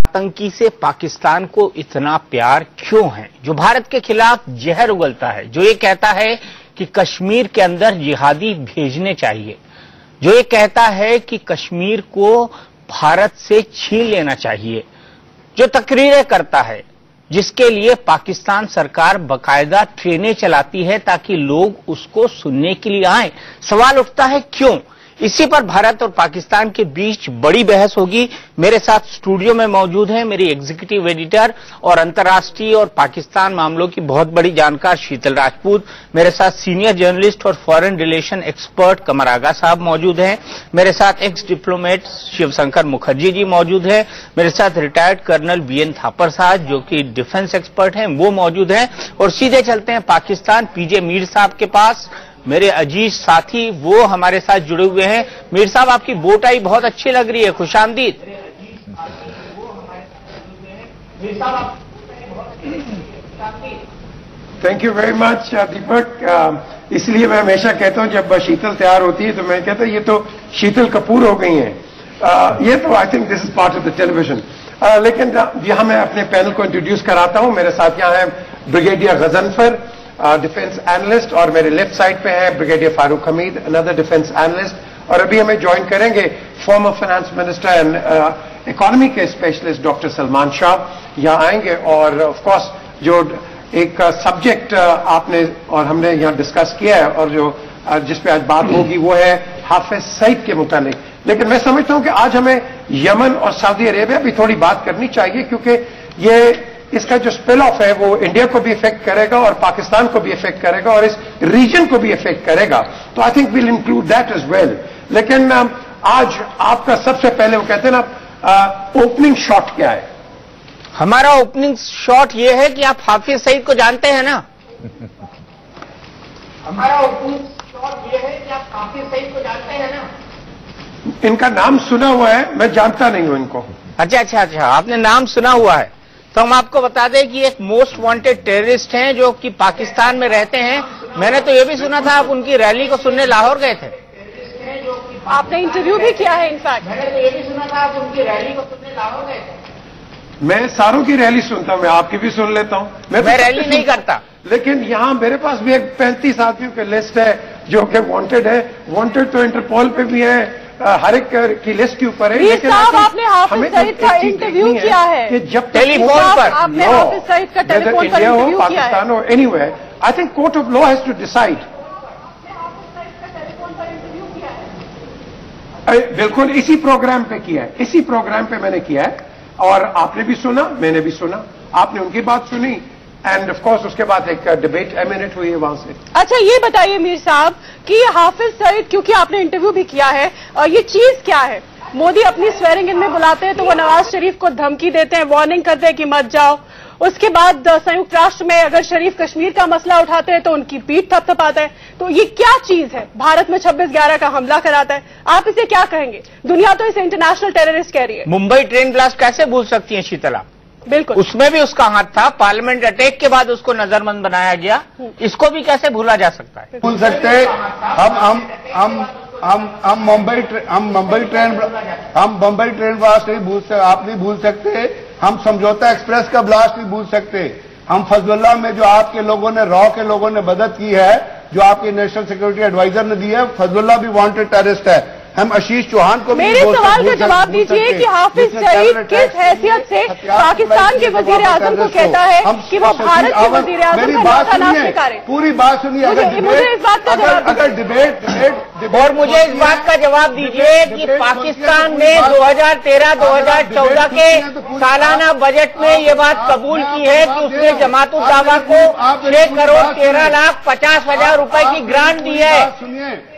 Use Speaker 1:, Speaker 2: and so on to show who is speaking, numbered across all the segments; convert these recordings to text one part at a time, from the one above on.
Speaker 1: आतंकी से पाकिस्तान को इतना प्यार क्यों है, जो भारत के खिलाफ जहर उगलता है, जो ये कहता है कि कश्मीर के अंदर जिहादी भेजने चाहिए, जो ये कहता है कि कश्मीर को भारत से छीन लेना चाहिए, जो तकरीरें करता है जिसके लिए पाकिस्तान सरकार बकायदा ट्रेनें चलाती है ताकि लोग उसको सुनने के लिए आए। सवाल उठता है क्यों? इसी पर भारत और पाकिस्तान के बीच बड़ी बहस होगी। मेरे साथ स्टूडियो में मौजूद हैं मेरी एग्जीक्यूटिव एडिटर और अंतर्राष्ट्रीय और पाकिस्तान मामलों की बहुत बड़ी जानकार शीतल राजपूत, मेरे साथ सीनियर जर्नलिस्ट और फॉरेन रिलेशन एक्सपर्ट कमर आगा साहब मौजूद हैं, मेरे साथ एक्स डिप्लोमेट शिवशंकर मुखर्जी जी मौजूद हैं, मेरे साथ रिटायर्ड कर्नल बीएन थापर साहब जो कि डिफेंस एक्सपर्ट हैं वो मौजूद हैं। और सीधे चलते हैं पाकिस्तान, पीजे मीर साहब के पास, मेरे अजीज साथी वो हमारे साथ जुड़े हुए हैं। मीर साहब, आपकी बोटाई बहुत अच्छी लग रही है, खुशामदीद।
Speaker 2: थैंक यू वेरी मच दीपक। इसलिए मैं हमेशा कहता हूं जब शीतल तैयार होती है तो मैं कहता हूं ये तो शीतल कपूर हो गई हैं। ये तो I think this is part of the television. लेकिन यहां मैं अपने पैनल को इंट्रोड्यूस कराता हूं। मेरे साथ यहां है ब्रिगेडियर गजनफर, डिफेंस एनालिस्ट, और मेरे लेफ्ट साइड पे है brigadier Farooq Hamid, another defence analyst. और अभी हमें ज्वाइन करेंगे former finance minister and economy के स्पेशलिस्ट डॉक्टर सलमान शाह यहाँ आएंगे। और ऑफ कोर्स जो एक सब्जेक्ट आपने और हमने यहाँ डिस्कस किया है और जो जिस पे आज बात होगी वो है हाफिज सईद के मुतालिक। लेकिन मैं समझता हूं कि आज हमें यमन और सऊदी अरेबिया भी थोड़ी बात करनी चाहिए, क्योंकि ये इसका जो स्पिल ऑफ है वो इंडिया को भी इफेक्ट करेगा और पाकिस्तान को भी इफेक्ट करेगा और इस रीजन को भी इफेक्ट करेगा। तो I think will include that as well. लेकिन आज आपका सबसे पहले वो कहते हैं ना ओपनिंग शॉट क्या है?
Speaker 1: हमारा ओपनिंग शॉट ये है कि आप हाफिज सईद को जानते हैं ना? हमारा ओपनिंग शॉट ये है कि आप हाफिज सईद को जानते हैं ना?
Speaker 2: इनका नाम सुना हुआ है, मैं जानता नहीं हूं इनको।
Speaker 1: अच्छा, आपने नाम सुना हुआ है तो हम आपको बता दें कि एक मोस्ट वांटेड टेररिस्ट हैं जो कि पाकिस्तान में रहते हैं। मैंने तो ये भी सुना था आप उनकी रैली को सुनने लाहौर गए थे।
Speaker 3: आपने इंटरव्यू भी किया है इनफैक्ट।
Speaker 1: मैंने तो ये भी सुना था आप उनकी रैली को सुनने लाहौर गए थे।
Speaker 2: मैं सारों की रैली सुनता हूं, मैं आपकी भी सुन लेता हूं।
Speaker 1: मैं रैली नहीं करता,
Speaker 2: लेकिन यहां मेरे पास भी एक 35 आदमियों की लिस्ट है जो कि वांटेड है। वांटेड तो इंटरपोल पे भी है, हर एक की लिस्ट के ऊपर है।
Speaker 3: लेकिन आपने हाफिज सईद का इंटरव्यू किया है
Speaker 2: कि जब
Speaker 1: टेलीफोन पर
Speaker 3: आपने हाफिज सईद का टेलीफोन पर इंटरव्यू किया है,
Speaker 2: पाकिस्तान हो anywhere, I think court of law has to decide. बिल्कुल इसी प्रोग्राम पे किया है, इसी प्रोग्राम पे मैंने किया है और आपने भी सुना, मैंने भी सुना, आपने उनकी बात सुनी एंड ऑफ कोर्स उसके बाद एक डिबेट एमिनेट हुई है वहां से।
Speaker 3: अच्छा ये बताइए मीर साहब कि हाफिज सईद, क्योंकि आपने इंटरव्यू भी किया है, ये चीज क्या है? मोदी अपनी स्वेरिंग इन में बुलाते हैं तो वो नवाज शरीफ को धमकी देते हैं, वार्निंग करते हैं कि मत जाओ। उसके बाद संयुक्त राष्ट्र में अगर शरीफ कश्मीर का मसला उठाते हैं तो उनकी पीठ थपथपाता है। तो ये क्या चीज है? भारत में 26/11 का हमला कराता है, आप इसे क्या कहेंगे? दुनिया तो इसे इंटरनेशनल टेररिस्ट कह रही है।
Speaker 1: मुंबई ट्रेन ब्लास्ट कैसे भूल सकती है शीतला?
Speaker 3: बिल्कुल,
Speaker 1: उसमें भी उसका हाथ था। पार्लियामेंट अटैक के बाद उसको नजरबंद बनाया गया, इसको भी कैसे भूला जा सकता है?
Speaker 4: भूल सकते हम मुंबई ट्रेन ब्लास्ट नहीं भूल सकते, आप नहीं भूल सकते। हम समझौता एक्सप्रेस का ब्लास्ट नहीं भूल सकते। हम फजलुल्लाह में जो आपके लोगों ने, रॉ के लोगों ने मदद की है, जो आपके नेशनल सिक्योरिटी एडवाइजर ने दी है, फजलुल्लाह भी वांटेड टेररिस्ट है। हम आशीष चौहान को
Speaker 3: मेरे सवाल का जवाब दीजिए कि हाफिज सईद किस हैसियत से पाकिस्तान के वजीर आजम को कहता है कि वो भारत के वजीर आजम का नाम स्वीकारे?
Speaker 4: पूरी बात सुनिए।
Speaker 3: मुझे इस बात का जवाब,
Speaker 4: अगर डिबेट
Speaker 1: और मुझे इस बात का जवाब दीजिए कि पाकिस्तान ने 2013-2014 के सालाना बजट में ये बात कबूल की है कि उसने जमात उद दावा को 6,13,50,000 रुपए की ग्रांट दी है।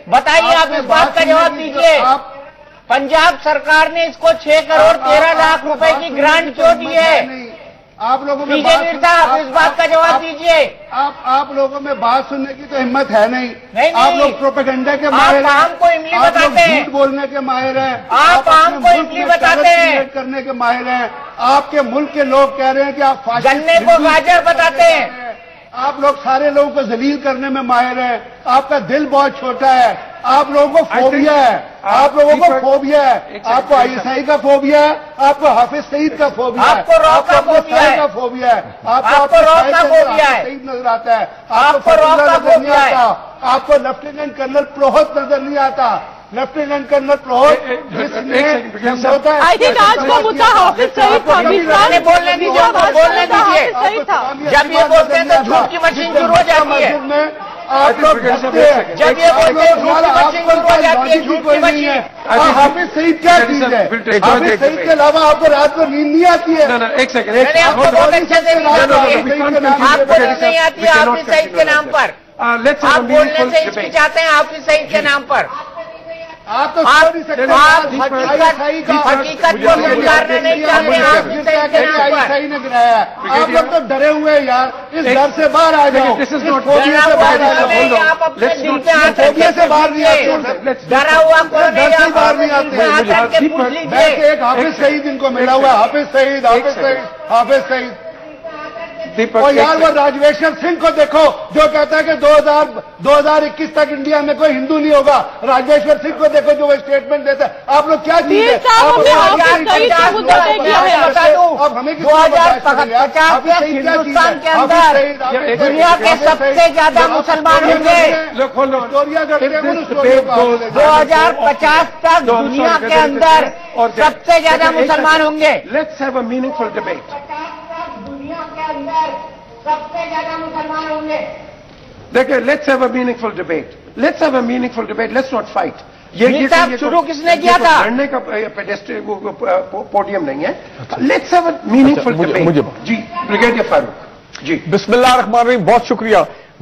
Speaker 1: बताइए, आप इस बात का जवाब दीजिए। पंजाब सरकार ने इसको 6,13,00,000 रुपए की ग्रांट क्यों दी है?
Speaker 4: आप लोगों में
Speaker 1: बीजेपी साहब इस बात का जवाब दीजिए।
Speaker 4: आप लोगों में बात सुनने की तो हिम्मत है नहीं।
Speaker 1: आप
Speaker 4: लोग प्रोपेगेंडा के माहिर हैं,
Speaker 1: आप आम को इमली बताते हैं,
Speaker 4: झूठ बोलने के माहिर हैं,
Speaker 1: आप आम को इमली बताते हैं,
Speaker 4: करने के माहिर हैं। आपके मुल्क के लोग कह रहे हैं कि आप
Speaker 1: गन्ने को गाजर बताते हैं।
Speaker 4: आप लोग सारे लोगों को जलील करने में माहिर हैं। आपका दिल बहुत छोटा है। آپ لوگوں کو فوبیا ہے، آپ لوگوں کو فوبیا ہے، آپ کو ISI کا فوبیا ہے، آپ کو حافظ سعید کا فوبیا ہے،
Speaker 1: آپ کو رو کا فوبیا ہے،
Speaker 4: آپ کو رو کا فوبیا ہے، سعید نظر آتا ہے، آپ کو رو کا فوبیا ہے، آپ کو لیفٹیننٹ کرنل پروہت نظر نہیں آتا، لیفٹیننٹ کرنل پروہت ہوتا ہے۔
Speaker 3: آئی تھنک آج کا مدعا حافظ سعید تھا،
Speaker 1: بولنے دیجیے، جب یہ بولتے ہیں تو جھوٹ کی مشین شروع ہو جاتی ہے،
Speaker 4: آپ لوگ ڈرتے ہیں،
Speaker 1: جب یہ بولتے ہیں جھوٹ کی مشین شروع ہو جاتی ہے، جھوٹ کی مشین۔
Speaker 4: حافظ سعید کیا چیز ہے؟ حافظ سعید کے علاوہ آپ کو رات کو نیند نہیں آتی ہے؟
Speaker 2: ایک سیکنڈ،
Speaker 1: میں نے آپ کو بہت اچھے سے آپ کو نہیں آتی ہے حافظ سعید کے نام پر، آپ بولنے سے ہچکچاتے ہیں حافظ سعید کے نام پر،
Speaker 4: آپ تو
Speaker 1: آپ حقیقت کو سنکارنا نہیں چاہتے حافظ سعید کے نام پر۔
Speaker 4: صحیح نے گرایا ہے، آپ لوگ تو ڈرے ہوئے ہیں یار، اس ڈر سے باہر آ جاؤ، اس فوبیا سے باہر آ جاؤ،
Speaker 1: آپ اپنے دل پہ ہاتھ رکھ
Speaker 4: فوبیا سے باہر نہیں آتے،
Speaker 1: ڈرا ہوا کون ہے،
Speaker 4: ڈر سے باہر نہیں آتے۔
Speaker 1: ہاتھ رکھ کے پوچھ
Speaker 4: میں
Speaker 1: لیجیے۔
Speaker 4: ایک حافظ سعید ان کو ملا ہوا ہے، حافظ سعید، حافظ سعید، حافظ سعید۔ اور یار وہ راجویشور سنگھ کو دیکھو جو کہتا ہے کہ 2021 تک انڈیا میں کوئی ہندو نہیں ہوگا، راجویشور سنگھ کو دیکھو جو وہ اسٹیٹمنٹ دیتا ہے۔ آپ لوگ کیا چیز ہے؟ اب ہمیں
Speaker 1: 2050 تک ہندوستان کے اندر دنیا کے سب سے زیادہ مسلمان ہوں گے، 2050 تک دنیا کے اندر سب سے زیادہ مسلمان ہوں گے،
Speaker 2: let's have a meaningful debate.
Speaker 1: دنیا کے اندر سب سے زیادہ مسلمان ہوں گے۔
Speaker 2: دیکھیں، let's have a meaningful debate, let's have a meaningful debate, let's not fight.
Speaker 1: یہ شروع کس نے کیا تھا؟
Speaker 2: لڑنے کا پوڈیم نہیں ہے، let's have a meaningful debate. جی بریگیڈیئر فاروق جی،
Speaker 5: بسم اللہ الرحمن الرحیم، بہت شکریہ۔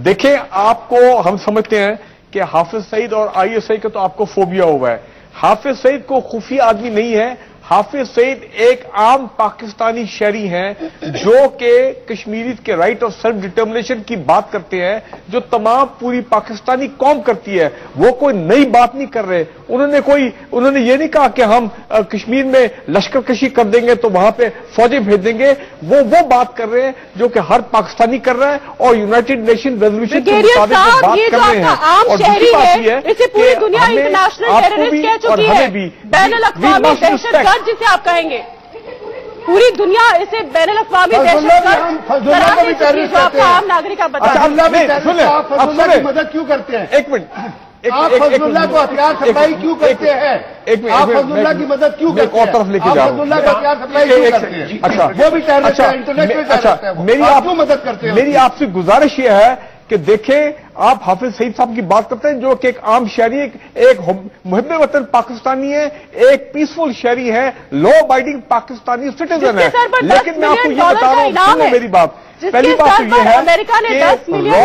Speaker 5: دیکھیں، آپ کو ہم سمجھتے ہیں کہ حافظ سعید اور ISI کا تو آپ کو فوبیا ہوا ہے۔ حافظ سعید کو خفیہ آدمی نہیں ہے، حافظ سعید ایک عام پاکستانی شہری ہیں جو کہ کشمیریت کے رائٹ آف سیلف ڈٹرمنیشن کی بات کرتے ہیں جو تمام پوری پاکستانی قوم کرتی ہے۔ وہ کوئی نئی بات نہیں کر رہے، انہوں نے یہ نہیں کہا کہ ہم کشمیر میں لشکر کشی کر دیں گے تو وہاں پہ فوجیں بھیج دیں گے، وہ بات کر رہے ہیں جو کہ ہر پاکستانی کر رہا ہے اور یونائٹڈ نیشن ریزولوشن کے مطابق بات کر رہے ہیں۔ اور دوسری بات یہ ہے کہ ہمیں آپ کو بھی اور ہمیں بھی
Speaker 3: بین الاقوامی دہشت گرد جسے آپ کہیں گے، پوری دنیا اسے بین الاقوامی دہشت گرد قرار دے چکی ہے، جو آپ کا عام ناگرک آپ بتا دیں۔
Speaker 4: آپ فضل اللہ کی مدد کیوں کرتے ہیں؟
Speaker 5: ایک منٹ،
Speaker 4: آپ فضل اللہ کو ہتھیار سپلائی کیوں کرتے ہیں؟ آپ فضل اللہ کی مدد کیوں کرتے ہیں؟
Speaker 5: اور طرف لے کے جا رہا ہوں،
Speaker 4: فضل اللہ کو ہتھیار سپلائی کیوں کرتے ہیں؟
Speaker 5: اچھا،
Speaker 4: وہ بھی ٹیررسٹ ہے، انٹرنیشنل ٹیررسٹ ہے،
Speaker 5: میری
Speaker 4: آپ کیوں مدد کرتے ہیں؟
Speaker 5: میری آپ سے گزارش یہ ہے کہ دیکھیں، آپ حافظ سعید صاحب کی بات کرتے ہیں جو کہ ایک عام شہری، ایک محب وطن پاکستانی ہے، ایک پیسفل شہری ہے، لا ابائڈنگ پاکستانی سٹیزن ہے، لیکن میں آپ کو یہ بتا رہا ہوں، سنیں میری بات، پہلی بات تو یہ ہے
Speaker 3: امریکہ نے $10
Speaker 5: کہ
Speaker 3: ملین
Speaker 5: لا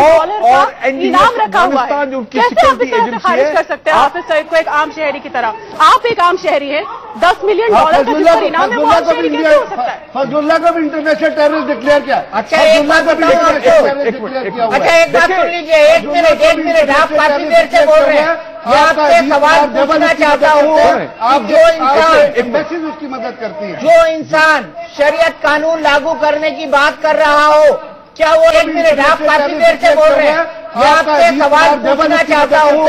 Speaker 5: اور
Speaker 3: انعام رکھا ہوا ہے،
Speaker 5: افغانستان جو ان کی
Speaker 3: کیسے آپ
Speaker 5: سیکورٹی
Speaker 3: اس طرح سے
Speaker 5: ایجنسی
Speaker 3: خارج کر سکتے ہیں
Speaker 5: ہے،
Speaker 3: حافظ سعید کو ایک عام شہری کی طرح؟ آپ ایک عام شہری ہیں، $10 ملین کا جس پر انعام ہے وہ عام شہری کیسے ہو سکتا ہے؟
Speaker 4: فضل اللہ کو بھی انٹرنیشنل ٹیررسٹ ڈکلیئر کیا؟
Speaker 1: اچھا ایک بات بتاؤ آپ کو، اچھا ایک بات سن لیجیے، ایک منٹ، آپ کافی دیر سے بول رہے ہیں، میں آپ سے سوال پوچھنا چاہتا ہوں،
Speaker 4: ایمبیسیز اس کی مدد کرتی ہے،
Speaker 1: جو انسان شریعت قانون لاگو کرنے کی بات کر رہا ہو، کیا وہ ایک منٹ، آپ کافی دیر سے بول رہے ہیں، میں آپ سے سوال پوچھنا چاہتا ہوں،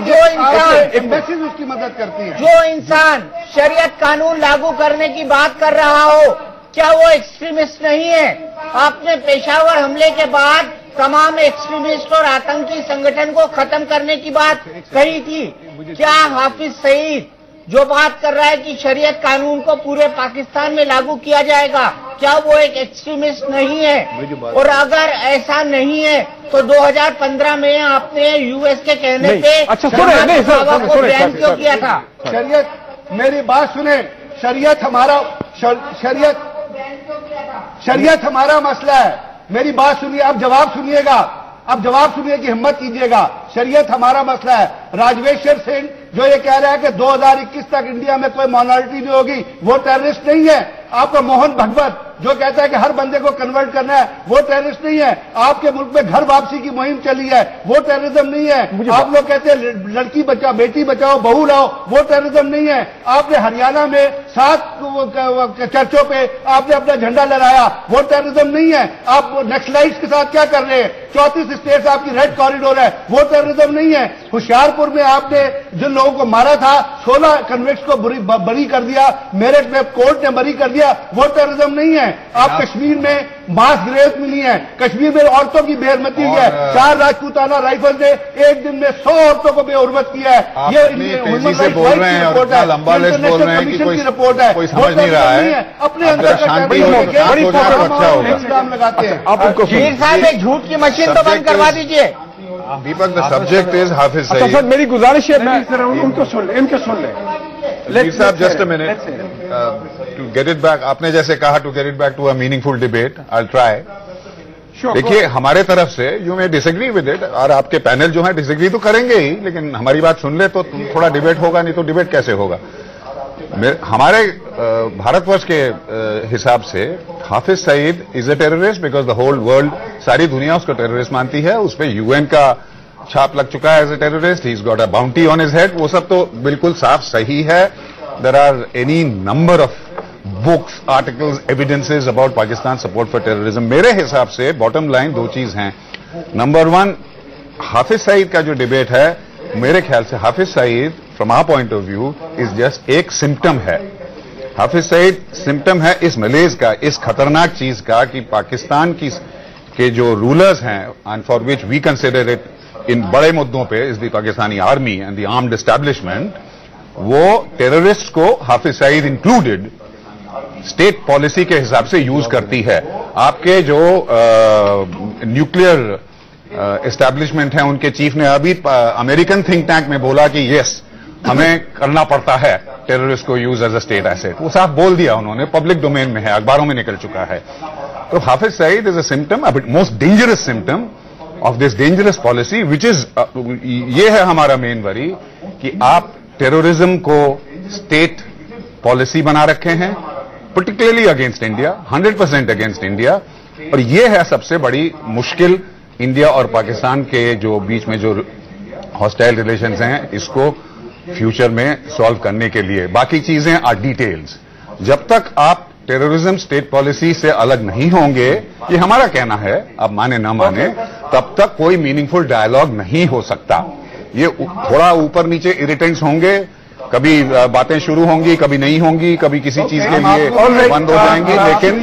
Speaker 1: جو انسان
Speaker 4: ایمبیسیز اس کی مدد کرتی ہے،
Speaker 1: جو انسان شریعت قانون لاگو کرنے کی بات کر رہا ہو، کیا وہ ایکسٹریمسٹ نہیں ہے؟ آپ نے پشاور حملے کے بعد تمام ایکسٹریمسٹ اور آتنکی سنگٹھن کو ختم کرنے کی بات کہی تھی، کیا حافظ سعید جو بات کر رہا ہے کہ شریعت قانون کو پورے پاکستان میں لاگو کیا جائے گا، کیا وہ ایک ایکسٹریمسٹ نہیں ہے؟ اور اگر ایسا نہیں ہے تو 2015 میں آپ نے US کے کہنے پہ بیان کیوں کیا تھا؟
Speaker 4: شریعت، میری بات سنیں، شریعت ہمارا مسئلہ ہے، میری بات سنیے، اب جواب سنیے گا، اب جواب سنیے کہ ہمت کیجیے گا، شریعت ہمارا مسئلہ ہے۔ راجویشور سنگھ جو یہ کہہ رہا ہے کہ 2021 تک انڈیا میں کوئی مائنارٹی نہیں ہوگی، وہ ٹیررسٹ نہیں ہے۔ آپ کا موہن بھگوت جو کہتا ہے کہ ہر بندے کو کنورٹ کرنا ہے وہ ٹیررسٹ نہیں ہے. آپ کے ملک میں گھر واپسی کی مہم چلی ہے وہ ٹیررزم نہیں ہے. آپ لوگ کہتے ہیں لڑکی بچاؤ بیٹی بچاؤ بہو لاؤ وہ ٹیررزم نہیں ہے. آپ نے ہریانہ میں 7 چرچوں پہ آپ نے اپنا جھنڈا لہرایا وہ ٹیررزم نہیں ہے. آپ نیکسلائٹس کے ساتھ کیا کر رہے ہیں 34 اسٹیٹس آپ کی ریڈ کوریڈور ہے وہ ٹیررزم نہیں ہے. ہوشیارپور میں آپ نے جن لوگوں کو مارا تھا 16 کنوکٹس کو بری کر دیا, میرٹھ میں کورٹ نے بری کر دیا وہ ٹیررزم نہیں ہے. آپ کشمیر میں ماس گریوز ملی ہیں, کشمیر میں عورتوں کی بے حرمتی ہوئی ہے. 4 راجپوتانہ رائفل نے ایک دن میں 100 عورتوں کو بے حرمت کیا ہے. یہ ہیومن رائٹس واچ کی رپورٹ ہے, انٹرنیشنل کمیشن کی رپورٹ ہے.
Speaker 6: سمجھ نہیں رہا ہے
Speaker 4: اپنے اندر الزام لگاتے ہیں.
Speaker 1: صاحب ایک جھوٹ کی مشین تو بند کروا دیجیے.
Speaker 6: دیپک دا سبجیکٹ از حافظ
Speaker 5: اچھا سر میری گزارش ہے
Speaker 2: ان کو سن لیں.
Speaker 6: میر صاحب just a minute to get it back. آپ نے جیسے کہا to get it back to a meaningful debate I try. دیکھیے ہمارے طرف سے یو میں ڈس ایگری ود اٹ, اور آپ کے پینل جو ہیں ڈس ایگری تو کریں گے ہی, لیکن ہماری بات سن لے تو تھوڑا ڈبیٹ ہوگا, نہیں تو ڈبیٹ کیسے ہوگا. ہمارے بھارت ورش کے حساب سے Hafiz Saeed is a terrorist because the whole world, ساری دنیا اس کو ٹیررسٹ مانتی ہے. اس پہ UN کا چھاپ لگ چکا ہے as a terrorist. He is got a bounty on his head. وہ سب تو بالکل صاف صحیح ہے. There are any number of books articles evidences about Pakistan support for terrorism. میرے حساب سے باٹم لائن 2 چیز ہیں. نمبر 1, حافظ سعید کا جو ڈبیٹ ہے میرے خیال سے Hafiz Saeed from our point of view is just ایک سمٹم ہے. حافظ سعید سمٹم ہے اس ملیز کا, اس خطرناک چیز کا کہ پاکستان کے جو رولرز ہیں and for which we consider it ان بڑے مدوں پہ is the Pakistani army and the armed establishment, وہ ٹیررسٹ کو حافظ سعید انکلوڈیڈ اسٹیٹ پالیسی کے حساب سے یوز کرتی ہے. آپ کے جو نیوکلیر اسٹیبلشمنٹ ہیں ان کے چیف نے ابھی امریکن تھنک ٹینک میں بولا کہ یس ہمیں کرنا پڑتا ہے ٹیررسٹ کو use as a state asset. وہ صاف بول دیا انہوں نے, پبلک ڈومین میں ہے, اخباروں میں نکل چکا ہے. تو Hafiz Saeed is a symptom, most dangerous symptom of this dangerous policy which is, یہ ہے ہمارا مین وری کہ آپ ٹیررزم کو اسٹیٹ پالیسی بنا رکھے ہیں, particularly against India, 100% against India. اور یہ ہے سب سے بڑی مشکل انڈیا اور پاکستان کے جو بیچ میں جو ہاسٹائل ریلیشنز ہیں اس کو فیوچر میں سالو کرنے کے لیے. باقی چیزیں آر ڈیٹیلز. جب تک آپ ٹیررزم اسٹیٹ پالیسی سے الگ نہیں ہوں گے, یہ ہمارا کہنا ہے, آپ مانے نہ مانے, تب تک کوئی میننگ فل ڈائلاگ نہیں ہو سکتا. یہ تھوڑا اوپر نیچے اریٹنٹس ہوں گے, کبھی باتیں شروع ہوں گی, کبھی نہیں ہوں گی, کبھی کسی چیز کے لیے بند ہو جائیں گی, لیکن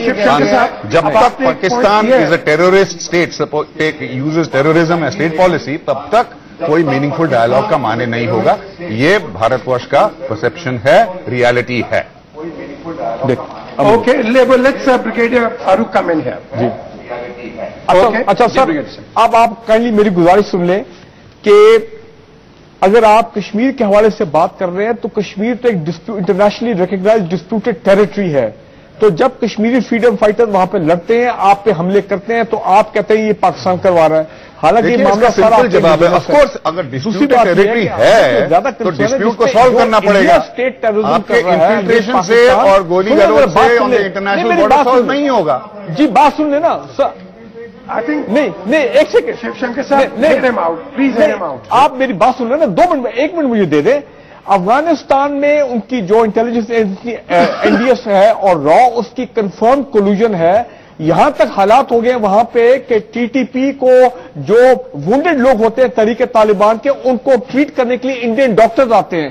Speaker 6: جب تک Pakistan is a terrorist state uses terrorism as state policy, تب تک کوئی میننگ فل ڈائلاگ کا معنی نہیں ہوگا. یہ بھارت ورش کا پرسپشن ہے, ریالٹی ہے.
Speaker 2: Okay let's brigadier Farooq come in here.
Speaker 5: جی اچھا سر, اب آپ کائنڈلی میری گزارش سن لیں کہ اگر آپ کشمیر کے حوالے سے بات کر رہے ہیں تو کشمیر تو ایک انٹرنیشنلی ریکگنائز ڈسپیوٹڈ ٹیریٹری ہے. تو جب کشمیری فریڈم فائٹر وہاں پہ لڑتے ہیں, آپ پہ حملے کرتے ہیں, تو آپ کہتے ہیں یہ پاکستان کروا رہا ہے. حالانکہ یہ معاملہ
Speaker 6: سمپل جواب ہے, آف کورس اگر ڈسپیوٹڈ ٹیریٹری ہے تو ڈسپیوٹ کو سالو کرنا پڑے گا. آپ کے انفلٹریشن سے اور گولی گلوچ سے انٹرنیشنل بارڈر سالو نہیں ہوگا.
Speaker 5: جی بات سن لینا نہیں ایک سیکنڈ آپ میری بات سن لیں نا, 2 منٹ میں 1 منٹ مجھے دے دیں. افغانستان میں ان کی جو انٹیلیجنس ایجنسی NDS ہے اور را, اس کی کنفرم کولوژن ہے. یہاں تک حالات ہو گئے وہاں پہ کہ TTP کو جو وونڈڈ لوگ ہوتے ہیں تحریک طالبان کے, ان کو ٹریٹ کرنے کے لیے انڈین ڈاکٹرز آتے ہیں.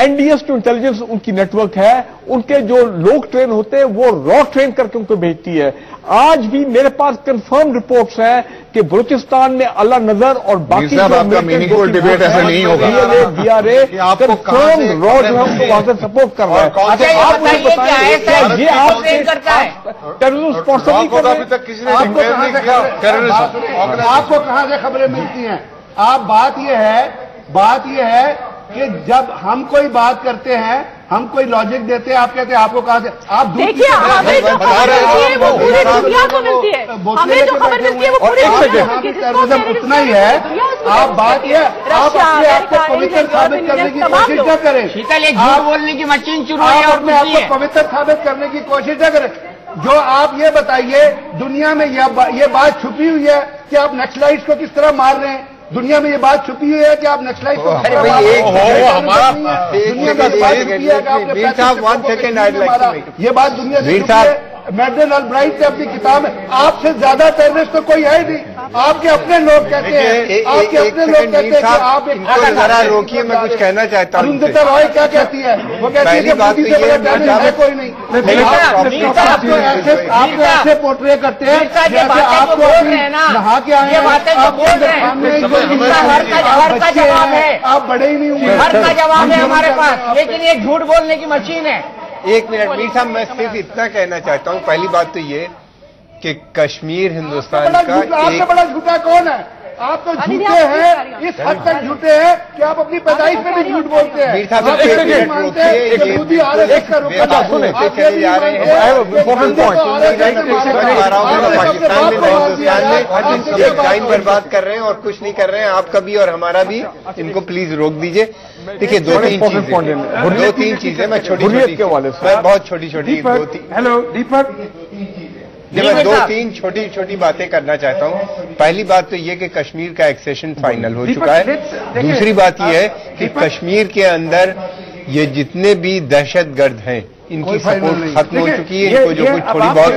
Speaker 5: NDS ٹو انٹیلیجنس ان کی نیٹ ورک ہے, ان کے جو لوگ ٹرین ہوتے ہیں وہ را ٹرین کر کے ان کو بھیجتی ہے. آج بھی میرے پاس کنفرم رپورٹس ہیں کہ بلوچستان میں اللہ نظر اور باقی
Speaker 6: میننگ فل ڈبیٹ ایسا نہیں ہوگا.
Speaker 5: DRA کنفرم را جو ہے ان کو وہاں سے سپورٹ کر رہا ہے. آپ مجھے بتائیں یہ آپ ٹیررزم اسپانسر نہیں کر رہے.
Speaker 4: آپ کو کہاں سے خبریں ملتی ہیں؟ آپ بات یہ ہے کہ جب ہم کوئی بات کرتے ہیں, ہم کوئی لاجک دیتے ہیں, آپ کہتے ہیں آپ کو کہاں سے, آپ
Speaker 3: دیکھیے ہمیں جو خبر ملتی ہے وہ پوری دنیا کو ملتی ہے, ہمیں جو خبر ملتی ہے وہ پوری دنیا کو ملتی ہے.
Speaker 4: ٹیررزم اتنا ہی ہے. آپ بات یہ آپ اپنے آپ کو پوتر ثابت کرنے کی کوشش نہ کریں.
Speaker 1: شیتل ایک جھوٹ بولنے کی مشین شروع
Speaker 4: آپ اپنے آپ کو پوتر ثابت کرنے کی کوشش نہ کریں. जो आप ये बताइए, दुनिया में ये बात छुपी हुई है कि आप नक्सलाइट्स को किस तरह मार रहे हैं? दुनिया में ये बात छुपी हुई है कि आप नक्सलाइट्स को
Speaker 7: अरे भाई एक
Speaker 4: दुनिया में बात छुपी है कि आपने
Speaker 7: वीर साहब 1 सेकेंड आइड लाइक
Speaker 4: ये बात दुनिया से छुपी है। मैडन ऑलब्राइट ने अपनी किताब में आपसे ज्यादा टेररिस्ट तो कोई है ही नहीं। आपके अपने लोग कहते हैं, आपके अपने लोग कहते हैं कि आप
Speaker 7: इनको जरा रोकिए, मैं कुछ कहना चाहता हूँ।
Speaker 4: अरुंधति रॉय क्या कहती है? वो कहती है कि मोदी से बड़ा टेररिस्ट है कोई नहीं। आप ऐसे पोर्ट्रे करते हैं जैसे आपको नहा के आए, आप बड़े ही नहीं हुए।
Speaker 1: हर का जवाब है हमारे पास, लेकिन ये झूठ बोलने की मशीन है।
Speaker 7: एक मिनट मीर साहब, मैं सिर्फ इतना कहना चाहता हूँ। पहली बात तो ये कि कश्मीर हिंदुस्तान का
Speaker 4: आपसे बड़ा झूठा कौन है? आप तो झूठे हैं, इस हद तक झूठे हैं कि आप अपनी पैदाइश में भी झूठ बोलते हैं।
Speaker 7: मीर साहब मोदी आरएसएस का रुख चले जा रहे हैं। पाकिस्तान में हिंदुस्तान में एक टाइम बर्बाद कर रहे हैं और कुछ नहीं कर रहे हैं। आपका भी और हमारा भी। इनको प्लीज रोक दीजिए। देखिए दो तीन चीजें मैं छोटी मैं बहुत छोटी
Speaker 2: हेलो दीपक,
Speaker 7: मैं दो तीन छोटी बातें करना चाहता हूं। पहली बात तो ये कि कश्मीर का एक्सेशन फाइनल हो चुका है। दूसरी बात यह है कि कश्मीर के अंदर ये जितने भी दहशतगर्द हैं इनकी सपोर्ट खत्म हो चुकी है। इनको जो कुछ थोड़ी बहुत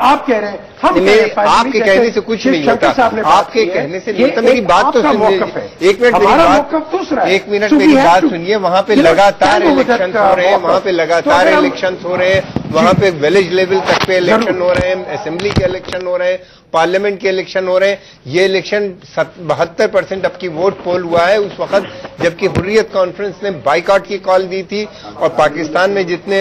Speaker 2: आप कह रहे हैं,
Speaker 7: आपके कहने से कुछ नहीं होता। आपके कहने से नहीं होता। मेरी बात तो सुनिए, एक मिनट मेरी बात सुनिए। वहां पे लगातार इलेक्शन हो रहे हैं, वहां पे लगातार इलेक्शन हो रहे हैं, वहां पे विलेज लेवल तक पे इलेक्शन हो रहे हैं, असेंबली के इलेक्शन हो रहे हैं, पार्लियामेंट के इलेक्शन हो रहे हैं। ये इलेक्शन 72% अब की वोट पोल हुआ है उस वक्त, जबकि हुर्रियत कॉन्फ्रेंस ने बाइकआउट की कॉल दी थी और पाकिस्तान में जितने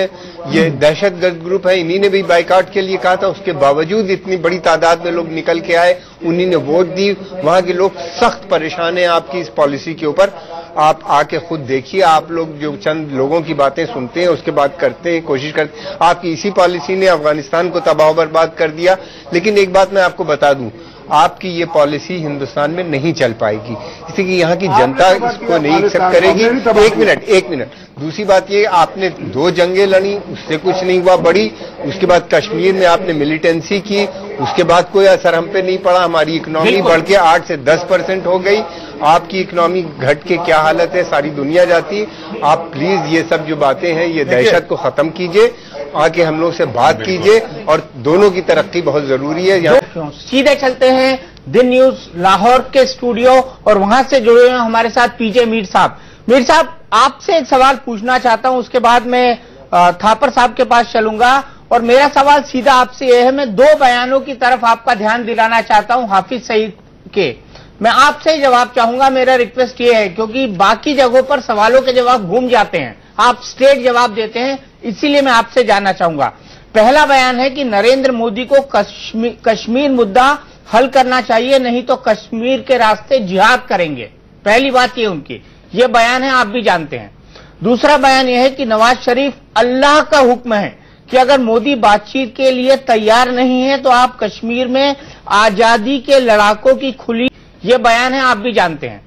Speaker 7: ये दहशतगर्द ग्रुप है इन्हीं ने भी बाइकआउट के लिए कहा था। उसके बावजूद इतनी बड़ी तादाद में लोग निकल के आए, उन्हीं ने वोट दी। वहां के लोग सख्त परेशान हैं आपकी इस पॉलिसी के ऊपर। आप आके खुद देखिए। आप लोग जो चंद लोगों की बातें सुनते हैं उसके बाद करते हैं, कोशिश करते हैं। आपकी इसी पॉलिसी ने अफगानिस्तान को तबाह बर्बाद कर दिया। लेकिन एक बात मैं आपको बता दूं, आपकी ये पॉलिसी हिंदुस्तान में नहीं चल पाएगी, इसलिए कि यहाँ की जनता इसको नहीं एक्सेप्ट करेगी। एक मिनट। दूसरी बात ये, आपने 2 जंगें लड़ी, उससे कुछ नहीं हुआ बड़ी। उसके बाद कश्मीर में आपने मिलिटेंसी की, उसके बाद कोई असर हम पे नहीं पड़ा। हमारी इकोनॉमी बढ़ के 8 से 10% हो गई। आपकी इकोनॉमी घट के क्या हालत है सारी दुनिया जाती। आप प्लीज ये सब जो बातें हैं ये दहशत को खत्म कीजिए, आके हम लोग से बात कीजिए और दोनों की तरक्की बहुत जरूरी है। यहाँ
Speaker 1: सीधे चलते हैं दिन न्यूज लाहौर के स्टूडियो और वहां से जुड़े हुए हमारे साथ पीजे मीर साहब। मीर साहब, आपसे एक सवाल पूछना चाहता हूं, उसके बाद मैं थापर साहब के पास चलूंगा। और मेरा सवाल सीधा आपसे यह है, मैं 2 बयानों की तरफ आपका ध्यान दिलाना चाहता हूं हाफिज सईद के। मैं आपसे ही जवाब चाहूंगा। मेरा रिक्वेस्ट ये है, क्योंकि बाकी जगहों पर सवालों के जवाब घूम जाते हैं, आप स्ट्रेट जवाब देते हैं, इसीलिए मैं आपसे जानना चाहूंगा। पहला बयान है कि नरेंद्र मोदी को कश्मीर मुद्दा हल करना चाहिए, नहीं तो कश्मीर के रास्ते जिहाद करेंगे। पहली बात ये उनकी, ये बयान है, आप भी जानते हैं। दूसरा बयान यह है कि नवाज शरीफ अल्लाह का हुक्म है कि अगर मोदी बातचीत के लिए तैयार नहीं है तो आप कश्मीर में आजादी के लड़ाकों की खुली, ये बयान है, आप भी जानते हैं।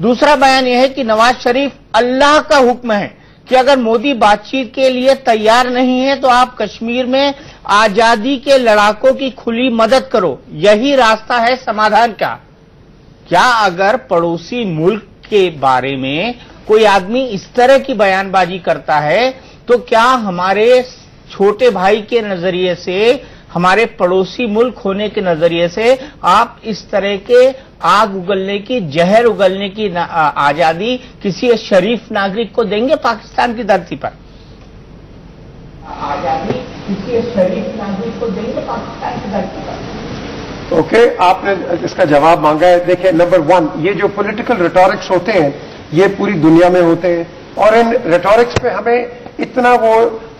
Speaker 1: दूसरा बयान यह है कि नवाज शरीफ अल्लाह का हुक्म है कि अगर मोदी बातचीत के लिए तैयार नहीं है तो आप कश्मीर में आजादी के लड़ाकों की खुली मदद करो, यही रास्ता है समाधान का। क्या अगर पड़ोसी मुल्क के बारे में कोई आदमी इस तरह की बयानबाजी करता है तो क्या हमारे छोटे भाई के नजरिए से, हमारे पड़ोसी मुल्क होने के नजरिए से आप इस तरह के आग उगलने की, जहर उगलने की आजादी किसी शरीफ नागरिक को देंगे पाकिस्तान की धरती पर? आजादी किसी शरीफ नागरिक को देंगे पाकिस्तान की धरती पर?
Speaker 2: ओके, आपने इसका जवाब मांगा है। देखिए, नंबर 1, ये जो पॉलिटिकल रिटोरिक्स होते हैं ये पूरी दुनिया में होते हैं और इन रिटोरिक्स पे हमें इतना वो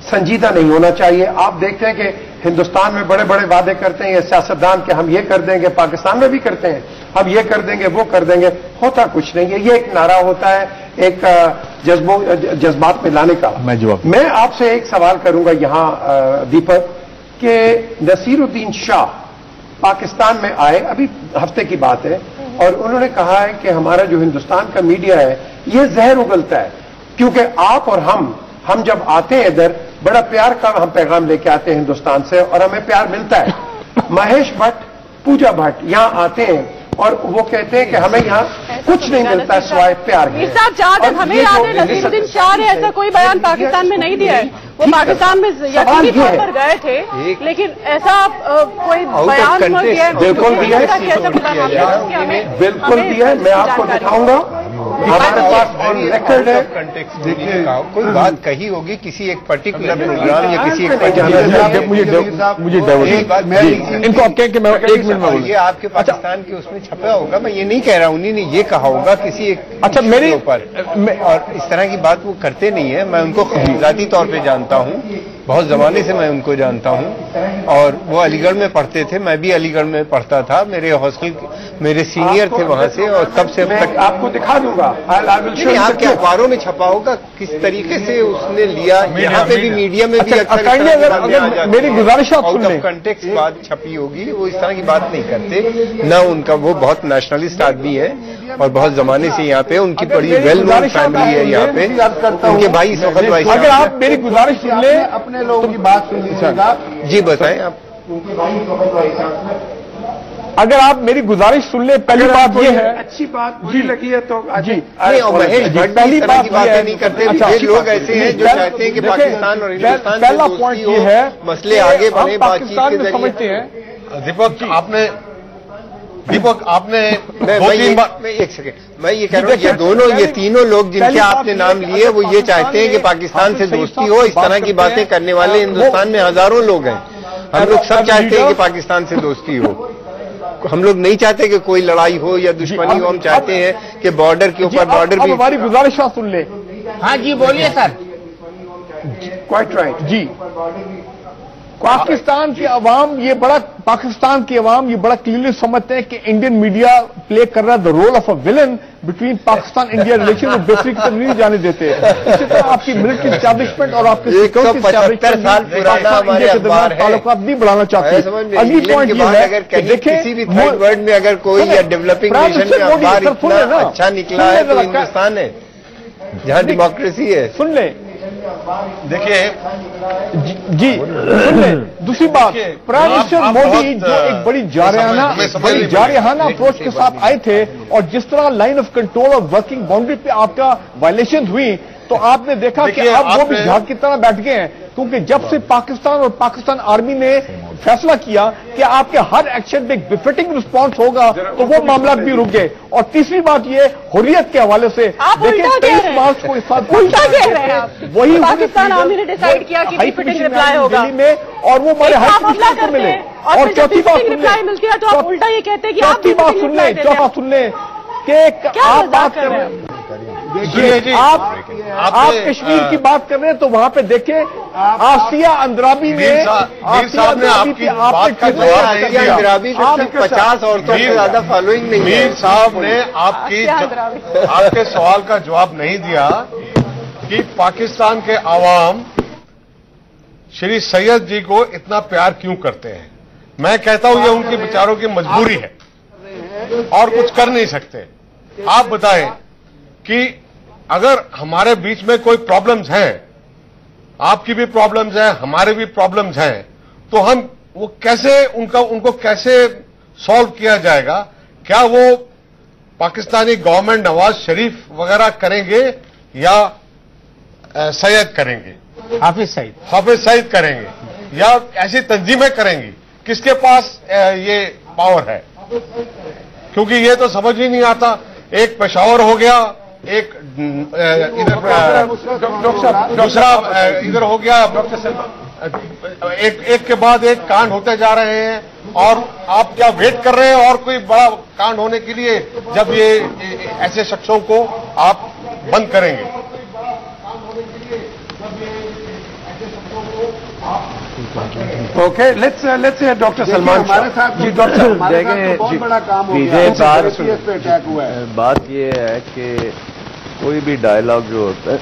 Speaker 2: संजीदा नहीं होना चाहिए। आप देखते हैं कि हिंदुस्तान में बड़े बड़े वादे करते हैं ये सियासतदान कि हम ये कर देंगे, पाकिस्तान में भी करते हैं, हम ये कर देंगे, वो कर देंगे, होता कुछ नहीं है। ये एक नारा होता है, एक जज्बात में लाने का। मैं आपसे एक सवाल करूंगा यहां दीपक, कि नसीरुद्दीन शाह पाकिस्तान में आए, अभी हफ्ते की बात है, और उन्होंने कहा है कि हमारा जो हिंदुस्तान का मीडिया है ये जहर उगलता है, क्योंकि आप और हम जब आते हैं इधर बड़ा प्यार का हम पैगाम लेके आते हैं हिंदुस्तान से और हमें प्यार मिलता है। महेश भट्ट, पूजा भट्ट यहाँ आते हैं और वो कहते हैं कि हमें यहाँ कुछ नहीं मिलता सिवाय प्यार है।
Speaker 3: साहब जहाँ तक हमें याद है नसीरुद्दीन शाह ने ऐसा कोई बयान पाकिस्तान में नहीं दिया है। वो पाकिस्तान में यकीनी तौर पर गए थे, लेकिन ऐसा कोई बयान नहीं दिया है।
Speaker 2: बिल्कुल दिया है, बिल्कुल दिया है। मैं आपको दिखाऊंगा, हमारे पास ऑन रिकॉर्ड है।
Speaker 7: देखिए कोई बात कही होगी किसी एक पर्टिकुलर प्रोग्राम या किसी एक पर्टिकुलर,
Speaker 5: मुझे इनको आप कहें कि मैं 1 मिनट में
Speaker 7: ये आपके पाकिस्तान के उसमें छपा होगा, मैं ये नहीं कह रहा हूँ, उन्होंने ये कहा होगा किसी एक
Speaker 5: अच्छा मेरे
Speaker 7: ऊपर, और इस तरह की बात वो करते नहीं है। मैं उनको जाती तौर पे जानता हूँ, बहुत जमाने से मैं उनको जानता हूँ, और वो अलीगढ़ में पढ़ते थे, मैं भी अलीगढ़ में पढ़ता था, मेरे हॉस्टल मेरे सीनियर थे वहां से, और तब से अब तक
Speaker 2: आपको दिखा दूंगा।
Speaker 7: आपके अखबारों में छपा होगा किस तरीके से उसने लिया, यहाँ पे भी मीडिया में भी
Speaker 5: अगर मेरी गुजारिश
Speaker 7: आउट ऑफ कंटेक्स्ट बात छपी होगी, वो इस तरह की बात नहीं करते ना। उनका वो बहुत नेशनलिस्ट आदमी है और बहुत जमाने से यहाँ पे, उनकी बड़ी वेल नोन फैमिली है यहाँ पे, उनके भाई इस वक्त भाई।
Speaker 5: अगर आप मेरी गुजारिश सुन ले,
Speaker 4: अपने लोगों की बात सुन लीजिएगा।
Speaker 7: जी बताएं आप।
Speaker 5: अगर आप मेरी गुजारिश सुन ले, पहली बात ये है,
Speaker 2: अच्छी बात बुरी लगी है तो
Speaker 5: जी
Speaker 7: महेश भट्ट पहली बात बातें नहीं करते। ये लोग ऐसे हैं जो चाहते हैं कि पाकिस्तान और हिंदुस्तान
Speaker 5: पहला पॉइंट ये है,
Speaker 7: मसले आगे बढ़े बातचीत के जरिए।
Speaker 5: समझते हैं
Speaker 8: दीपक आपने
Speaker 7: एक सेकेंड, मैं ये कह रहा हूँ, ये दोनों ये तीनों लोग जिनके आपने नाम लिए वो ये चाहते हैं कि पाकिस्तान से दोस्ती हो। इस तरह की बातें करने वाले हिंदुस्तान में हजारों लोग हैं। हम लोग सब चाहते हैं कि पाकिस्तान से दोस्ती हो। हम लोग नहीं चाहते कि कोई लड़ाई हो या दुश्मनी हो, हम चाहते हैं कि बॉर्डर के ऊपर बॉर्डर भी।
Speaker 5: हमारी गुजारिश सुन ले।
Speaker 1: हाँ जी बोलिए सर।
Speaker 2: क्वाइट राइट
Speaker 5: जी। पाकिस्तान की अवाम ये बड़ा क्लियरली समझते हैं कि इंडियन मीडिया प्ले कर रहा है the role of a villain between Pakistan India relation, और बेसिक तक नहीं जाने देते। इसी तरह आपकी मिलिट्री एस्टैब्लिशमेंट और आपके
Speaker 7: 175 साल पुराना हमारे अखबार है,
Speaker 5: ताल्लुकात नहीं बढ़ाना चाहते। अगली पॉइंट ये है कि देखिए
Speaker 7: किसी भी थर्ड वर्ल्ड में अगर कोई या डेवलपिंग नेशन में अखबार इतना अच्छा निकला है तो हिंदुस्तान है, जहाँ डेमोक्रेसी है।
Speaker 5: सुन ले,
Speaker 8: देखिए
Speaker 5: जी सुन ले। दूसरी बात, प्राइम मिनिस्टर मोदी जो एक बड़ी जारहाना अप्रोच के साथ आए थे, और जिस तरह लाइन ऑफ कंट्रोल और वर्किंग बाउंड्री पे आपका वायलेशन हुई, तो आपने देखा कि अब वो भी झाग की तरह बैठ गए हैं। क्योंकि जब से पाकिस्तान और पाकिस्तान आर्मी ने फैसला किया कि आपके हर एक्शन पे एक बिफिटिंग रिस्पॉन्स होगा, तो वो मामला भी रुक गए। और तीसरी बात ये, हुर्रियत के हवाले से देखिए 23 मार्च को इस साथ
Speaker 3: उल्टा कह रहे हैं आप।
Speaker 5: वही
Speaker 3: पाकिस्तान आर्मी ने डिसाइड किया कि बिफिटिंग रिप्लाई होगा
Speaker 5: में, और वो हमारे हाई कमिश्नर को मिले। और चौथी बात सुन ले,
Speaker 3: मिलती है तो आप उल्टा ये कहते हैं कि
Speaker 5: चौथी बात सुन ले कि आप बात कर रहे हैं, आप कश्मीर की बात कर रहे हैं, तो वहां पे देखिए आसिया अंद्राबी ने
Speaker 7: अंद्राबी 50 औरतों से ज्यादा फॉलोइंग नहीं है।
Speaker 8: मीर साहब ने आपके सवाल का जवाब नहीं दिया कि पाकिस्तान के आवाम श्री सैयद जी को इतना प्यार क्यों करते हैं। मैं कहता हूं ये उनके बेचारों की मजबूरी है और कुछ कर नहीं सकते। आप बताएं कि अगर हमारे बीच में कोई प्रॉब्लम्स हैं, आपकी भी प्रॉब्लम्स हैं, हमारे भी प्रॉब्लम्स हैं, तो हम वो कैसे उनको कैसे सॉल्व किया जाएगा? क्या वो पाकिस्तानी गवर्नमेंट नवाज शरीफ वगैरह करेंगे या सैयद करेंगे?
Speaker 1: हाफिज
Speaker 8: सईद करेंगे या ऐसी तंजीमें करेंगी? किसके पास ये पावर है? क्योंकि ये तो समझ ही नहीं आता। एक पेशावर हो गया, एक इधर दूसरा इधर हो गया, एक के बाद एक कांड होते जा रहे हैं। और आप क्या वेट कर रहे हैं और कोई बड़ा कांड होने के लिए, जब ये ऐसे शख्सों को आप बंद करेंगे?
Speaker 2: ओके, लेट्स डॉक्टर सलमान
Speaker 4: हमारे साथ
Speaker 2: जी। डॉक्टर
Speaker 4: बहुत बड़ा काम हो गया।
Speaker 9: बात ये है कि कोई भी डायलॉग जो होता है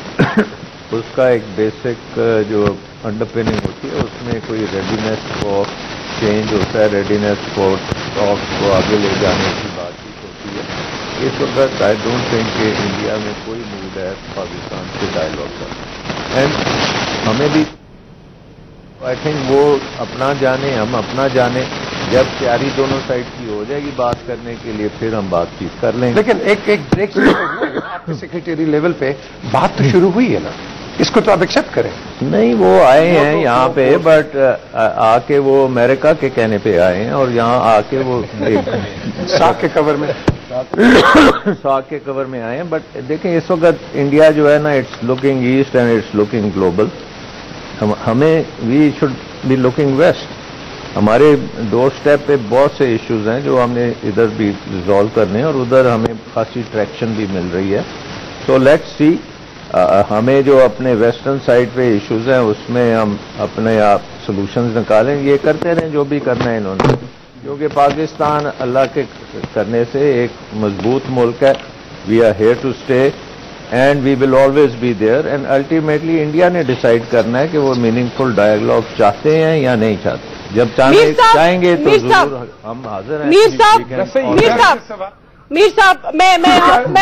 Speaker 9: उसका एक बेसिक जो अंडरपिनिंग होती है, उसमें कोई रेडीनेस फॉर चेंज होता है, रेडीनेस फॉर टॉक को आगे ले जाने की बातचीत होती है। इस वक्त आई डोंट थिंक कि इंडिया में कोई मूड है पाकिस्तान से डायलॉग का। एंड हमें भी आई थिंक वो अपना जाने, हम अपना जाने, जब तैयारी दोनों साइड की हो जाएगी बात करने के लिए फिर हम बातचीत कर लेंगे।
Speaker 2: लेकिन एक ब्रेक आपके सेक्रेटरी लेवल पे बात तो शुरू हुई है ना, इसको तो आप एक्सेप्ट करें।
Speaker 9: नहीं, वो आए हैं यहाँ पे, बट आके वो अमेरिका के कहने पे आए हैं और यहाँ आके वो
Speaker 2: साख के कवर में
Speaker 9: साख के कवर में आए हैं। बट देखें इस वक्त इंडिया जो है ना, it's looking east and it's looking global. हमें we should be looking west. हमारे डोर स्टेप पे बहुत से इश्यूज हैं जो हमने इधर भी रिजॉल्व करने हैं और उधर हमें खासी ट्रैक्शन भी मिल रही है। तो लेट्स सी, हमें जो अपने वेस्टर्न साइड पे इश्यूज हैं उसमें हम अपने आप सॉल्यूशंस निकालें। ये करते रहें जो भी करना है इन्होंने, क्योंकि पाकिस्तान अल्लाह के करने से एक मजबूत मुल्क है। We are here to stay and we will always be there and ultimately India ने डिसाइड करना है कि वो मीनिंगफुल डायलॉग चाहते हैं या नहीं चाहते। जब चाहेंगे तो जरूर हम हाजिर हैं।
Speaker 3: मीर साहब, मैं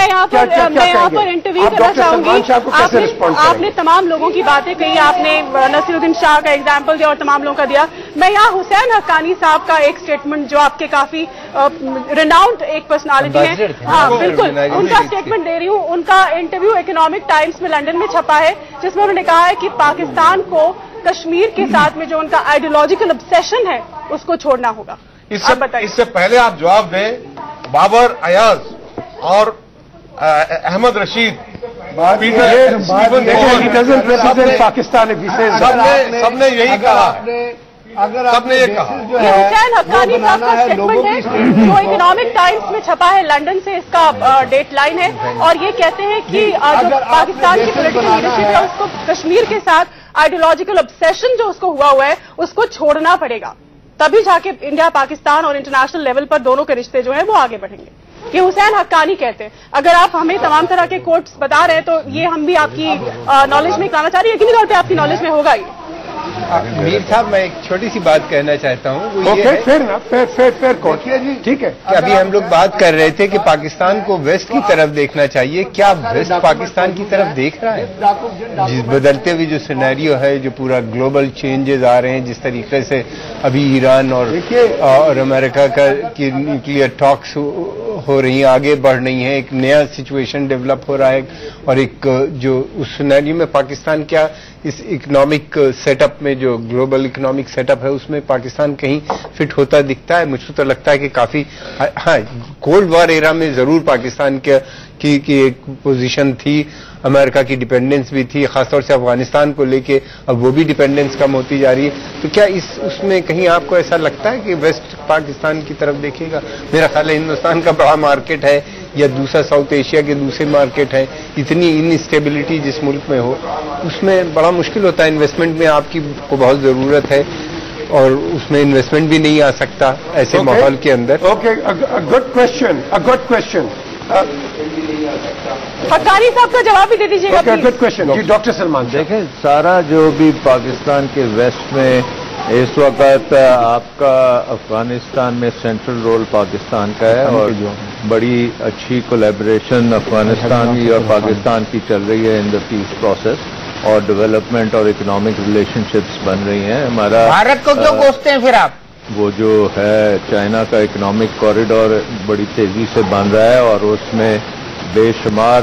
Speaker 3: यहाँ पर इंटरव्यू करना चाहूंगी। आपने तमाम लोगों की बातें कही, आपने नसीरुद्दीन शाह का एग्जाम्पल दिया और तमाम लोगों का दिया। मैं यहाँ हुसैन हक्कानी साहब का एक स्टेटमेंट, जो आपके काफी रिनाउंड एक पर्सनालिटी है, हाँ बिल्कुल, उनका स्टेटमेंट दे रही हूँ। उनका इंटरव्यू इकोनॉमिक टाइम्स में लंदन में छपा है, जिसमें उन्होंने कहा है कि पाकिस्तान को कश्मीर के साथ में जो उनका आइडियोलॉजिकल ऑब्सेशन है उसको छोड़ना होगा।
Speaker 8: इससे पहले आप जवाब दें, बाबर अयाज और अहमद रशीद, सबने यही कहा, सबने ये कहा।
Speaker 3: हुसैन हक्कानी साहब का स्टेटमेंट है जो इकोनॉमिक टाइम्स में छपा है, लंदन से इसका डेट लाइन है, और ये कहते हैं कि जो पाकिस्तान की पॉलिटिकल लीडरशिप है उसको कश्मीर के साथ आइडियोलॉजिकल ऑब्सेशन जो उसको हुआ है उसको छोड़ना पड़ेगा, तभी जाके इंडिया पाकिस्तान और इंटरनेशनल लेवल पर दोनों के रिश्ते जो है वो आगे बढ़ेंगे। ये हुसैन हक्कानी कहते हैं। अगर आप हमें तमाम तरह के कोट्स बता रहे हैं तो ये हम भी आपकी नॉलेज में कराना चाह रही है, यकीनी तौर पे आपकी नॉलेज में होगा ही।
Speaker 7: मीर साहब, मैं एक छोटी सी बात कहना चाहता हूँ, वो ये
Speaker 2: है, ठीक है,
Speaker 7: कि अभी हम लोग बात कर रहे थे कि पाकिस्तान को वेस्ट की तरफ देखना चाहिए। क्या वेस्ट पाकिस्तान की तरफ देख रहा है? जिस बदलते हुए जो सिनेरियो है, जो पूरा ग्लोबल चेंजेस आ रहे हैं, जिस तरीके से अभी ईरान और अमेरिका की न्यूक्लियर टॉक्स हो रही हैं, आगे बढ़ रही हैं, एक नया सिचुएशन डेवलप हो रहा है, और एक जो उस सिनेरियो में पाकिस्तान क्या इस इकोनॉमिक सेटअप में, जो ग्लोबल इकोनॉमिक सेटअप है, उसमें पाकिस्तान कहीं फिट होता दिखता है? मुझे तो लगता है कि काफी, हाँ, कोल्ड वॉर एरा में जरूर पाकिस्तान की एक पोजीशन थी, अमेरिका की डिपेंडेंस भी थी, खासतौर से अफगानिस्तान को लेके, अब वो भी डिपेंडेंस कम होती जा रही है। तो क्या उसमें कहीं आपको ऐसा लगता है कि वेस्ट पाकिस्तान की तरफ देखेगा? मेरा ख्याल है हिंदुस्तान का बड़ा मार्केट है या दूसरा साउथ एशिया के दूसरे मार्केट है, इतनी इनस्टेबिलिटी जिस मुल्क में हो उसमें बड़ा मुश्किल होता है। इन्वेस्टमेंट में आपकी को बहुत जरूरत है और उसमें इन्वेस्टमेंट भी नहीं आ सकता ऐसे माहौल के अंदर।
Speaker 2: Okay, good question.
Speaker 3: हक्कानी साहब का जवाब भी दे दीजिएगा।
Speaker 2: गुड क्वेश्चन जी, डॉक्टर सलमान।
Speaker 9: देखें, सारा जो भी पाकिस्तान के वेस्ट में इस वक्त आपका अफगानिस्तान में सेंट्रल रोल पाकिस्तान का है और बड़ी अच्छी कोलैबोरेशन अफगानिस्तान की और पाकिस्तान की चल रही है इन द पीस प्रोसेस, और डेवलपमेंट और इकोनॉमिक रिलेशनशिप्स बन रही हैं। हमारा
Speaker 1: भारत को क्यों कोसते हैं फिर आप?
Speaker 9: वो जो है चाइना का इकोनॉमिक कॉरिडोर बड़ी तेजी से बन रहा है और उसमें बेशुमार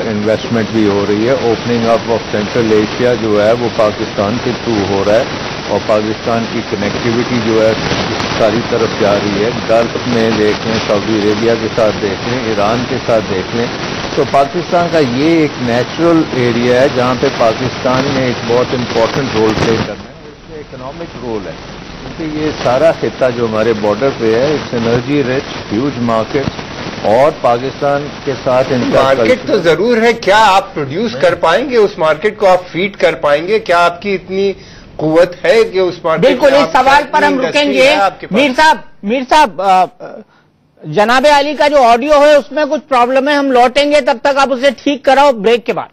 Speaker 9: इन्वेस्टमेंट भी हो रही है। Opening up of central Asia जो है वो पाकिस्तान के थ्रू हो रहा है और पाकिस्तान की कनेक्टिविटी जो है सारी तरफ जा रही है। गल्फ में देख लें, सऊदी अरेबिया के साथ देख लें, ईरान के साथ देख लें, तो पाकिस्तान का ये एक नेचुरल एरिया है जहाँ पे पाकिस्तान ने एक बहुत इम्पोर्टेंट रोल प्ले करना है। इसमें इकोनॉमिक रोल है क्योंकि ये सारा खिता जो हमारे बॉर्डर पे है, it's energy rich, huge market, और पाकिस्तान के साथ इनका
Speaker 7: मार्केट तो जरूर है। क्या आप प्रोड्यूस कर पाएंगे उस मार्केट को? आप फीड कर पाएंगे? क्या आपकी इतनी कुव्वत है कि उस मार्केट?
Speaker 1: बिल्कुल, इस सवाल पर हम रुकेंगे। मीर साहब, जनाबे अली का जो ऑडियो है उसमें कुछ प्रॉब्लम है, हम लौटेंगे, तब तक आप उसे ठीक कराओ ब्रेक के बाद।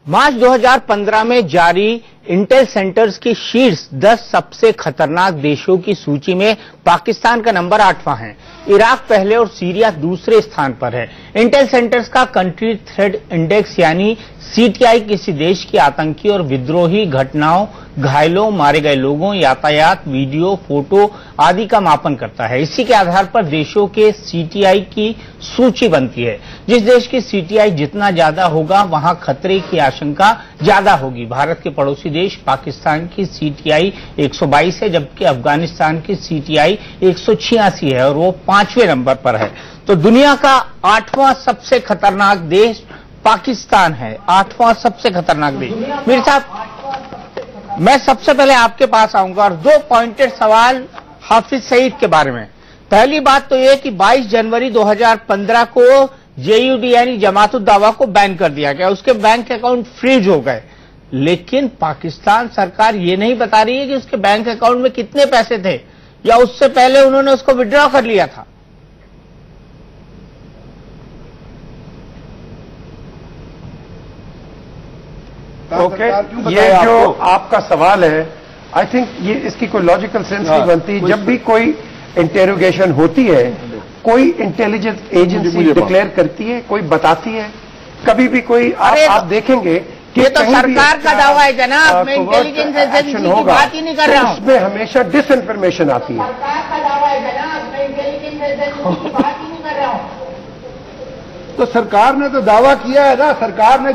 Speaker 1: मार्च 2015 में जारी इंटेल सेंटर्स की शीर्ष 10 सबसे खतरनाक देशों की सूची में पाकिस्तान का नंबर 8वां है, इराक पहले और सीरिया दूसरे स्थान पर है। इंटेल सेंटर्स का कंट्री थ्रेट इंडेक्स यानी सीटीआई किसी देश की आतंकी और विद्रोही घटनाओं, घायलों, मारे गए लोगों, यातायात, वीडियो, फोटो आदि का मापन करता है। इसी के आधार पर देशों के सीटीआई की सूची बनती है। जिस देश की सीटीआई जितना ज्यादा होगा वहां खतरे की आशंका ज्यादा होगी। भारत के पड़ोसी देश पाकिस्तान की सीटीआई 122 है, जबकि अफगानिस्तान की सीटीआई 186 है और वो 5वें नंबर पर है। तो दुनिया का 8वां सबसे खतरनाक देश पाकिस्तान है, 8वां सबसे खतरनाक देश। मीर साहब, मैं सबसे पहले आपके पास आऊंगा और 2 पॉइंटेड सवाल हाफिज सईद के बारे में। पहली बात तो यह कि 22 जनवरी 2015 को जेयूडी यानी जमातुद दावा को बैन कर दिया गया, उसके बैंक अकाउंट फ्रीज हो गए, लेकिन पाकिस्तान सरकार ये नहीं बता रही है कि उसके बैंक अकाउंट में कितने पैसे थे या उससे पहले उन्होंने उसको विड्रॉ कर लिया था।
Speaker 2: ओके, ये जो आपका सवाल है, आई थिंक ये इसकी कोई लॉजिकल सेंस नहीं बनती। जब भी कोई इंटेरोगेशन होती है, कोई इंटेलिजेंस एजेंसी डिक्लेयर करती है, कोई बताती है, कभी भी कोई आप देखेंगे कि
Speaker 1: ये तो सरकार का दावा है जनाब, मैं इंटेलिजेंस एजेंसी की बात ही नहीं कर रहा हूं।
Speaker 2: उसमें हमेशा डिसइंफॉर्मेशन आती है।
Speaker 1: सरकार का दावा है जनाब, मैं इंटेलिजेंस एजेंसी की बात ही नहीं कर रहा हूं।
Speaker 4: तो सरकार ने तो दावा किया है ना, सरकार ने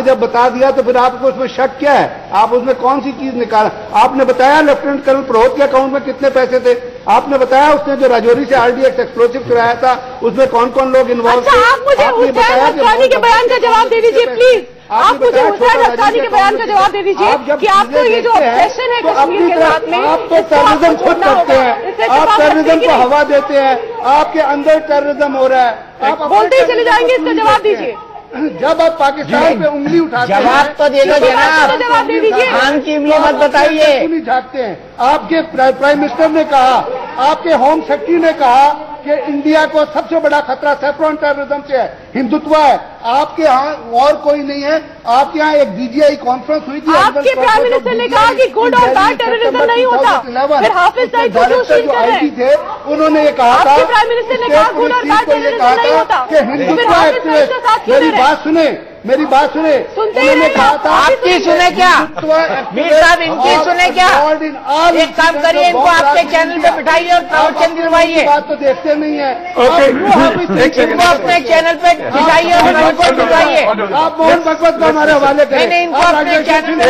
Speaker 4: जब बता दिया तो फिर आपको उसमें शक क्या है? आप उसमें कौन सी चीज निकाला? आपने बताया लेफ्टिनेंट कर्नल प्रहोत के अकाउंट में कितने पैसे थे, आपने बताया उसने जो राजौरी से आरडीएक्स एक्सप्लोसिव चुराया था उसमें कौन कौन लोग इन्वॉल्व थे।
Speaker 3: आप मुझे हुसैन हक्कानी के बयान का जवाब दे दीजिए प्लीज। आप मुझे हुसैन हक्कानी के बयान का जवाब दे दीजिए कि आपको ये जो ऑब्सेशन है कश्मीर के साथ में,
Speaker 4: आप तो टेररिज्म खुद करते हैं, आप टेररिज्म को हवा देते हैं, आपके अंदर टेररिज्म हो रहा है। आप
Speaker 3: बोलते ही चले जाएंगे, इसका जवाब दीजिए।
Speaker 4: जब आप पाकिस्तान पे उंगली उठाते हैं,
Speaker 1: जवाब तो दे दो जनाब,
Speaker 3: जवाब दे दीजिए।
Speaker 1: खान की उंगली मत बताइए।
Speaker 4: नहीं झाँकते हैं। आपके प्राइम मिनिस्टर ने कहा, आपके होम सेक्रेटरी ने कहा कि इंडिया को सबसे बड़ा खतरा सेफ्रॉन टेररिज्म से है, हिंदुत्व है। आपके यहाँ और कोई नहीं है। आपके यहाँ एक डीजीआई कॉन्फ्रेंस हुई थी,
Speaker 3: आपके प्राइम मिनिस्टर ने कहा कि गुड और बैड टेररिज्म नहीं होता। फिर हाफिज सईद को क्यों शील कर रहे हैं?
Speaker 4: थे उन्होंने ये कहा था,
Speaker 3: आपके प्राइम मिनिस्टर ने कहा गुड और बैड टेररिज्म नहीं होता,
Speaker 4: कि हिंदुत्व एक्टिविस्ट। मेरी बात सुने, उन्होंने कहा था।
Speaker 1: आपकी सुने क्या मीर साहब, इनकी सुने क्या? एक काम करिए, इनको आपके चैनल पे बिठाइए और प्रवचन दिलवाइए।
Speaker 4: बात तो देखते नहीं है।
Speaker 1: इनको अपने चैनल पे बिठाइए और प्रवचन दिलवाइए।
Speaker 4: आप मोहन भगवत को हमारे हवाले करें।
Speaker 1: नहीं, इनको अपने चैनल पे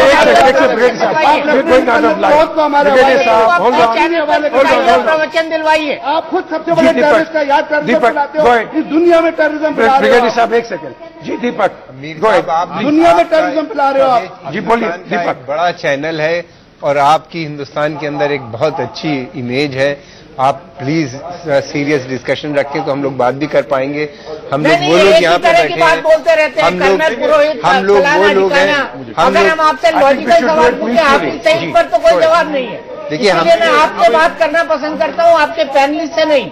Speaker 1: प्रवचन दिलवाइए।
Speaker 4: आप खुद सबसे बड़े टेररिस्ट का याद करते हो इस दुनिया में टेररिज्म फैला रहे हो।
Speaker 2: साहब एक सेकंड जी, दीपक
Speaker 4: दुनिया में टेररिज्म फैला रहे हो आप।
Speaker 2: जी बोलिए दीपक।
Speaker 7: बड़ा चैनल है और आपकी हिंदुस्तान के अंदर एक बहुत अच्छी इमेज है। आप प्लीज सीरियस डिस्कशन रखें तो हम लोग बात भी कर पाएंगे। हम लोग वो लोग यहाँ पे बैठे हैं,
Speaker 1: बोलते रहते हैं,
Speaker 7: हम लोग वो लोग हैं।
Speaker 1: अगर हम आपसे लॉजिकल सवाल पूछे, हाफिज सईद पर तो कोई जवाब नहीं है।
Speaker 7: देखिए,
Speaker 1: मैं आपसे बात करना पसंद करता हूँ, आपके पैनलिस्ट से नहीं।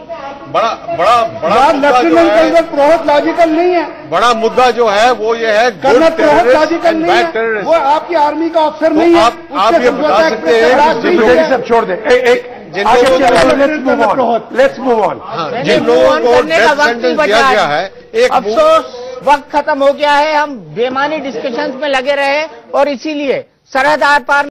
Speaker 8: बड़ा
Speaker 4: लेफ्टिनेंट कर्नल प्रहोत लॉजिकल नहीं है।
Speaker 8: बड़ा मुद्दा जो है वो ये है,
Speaker 4: कर्नल प्रहोत लॉजिकल नहीं है, वो आपकी आर्मी का अफसर नहीं है।
Speaker 8: आप ये बता सकते हैं,
Speaker 2: सब छोड़ दे। Let's move on.
Speaker 1: जिन लोगों को करने का वक्त नहीं बचा है, अफसोस वक्त खत्म हो गया है। हम बेमानी डिस्कशंस में लगे रहे और इसीलिए सरहद आर पार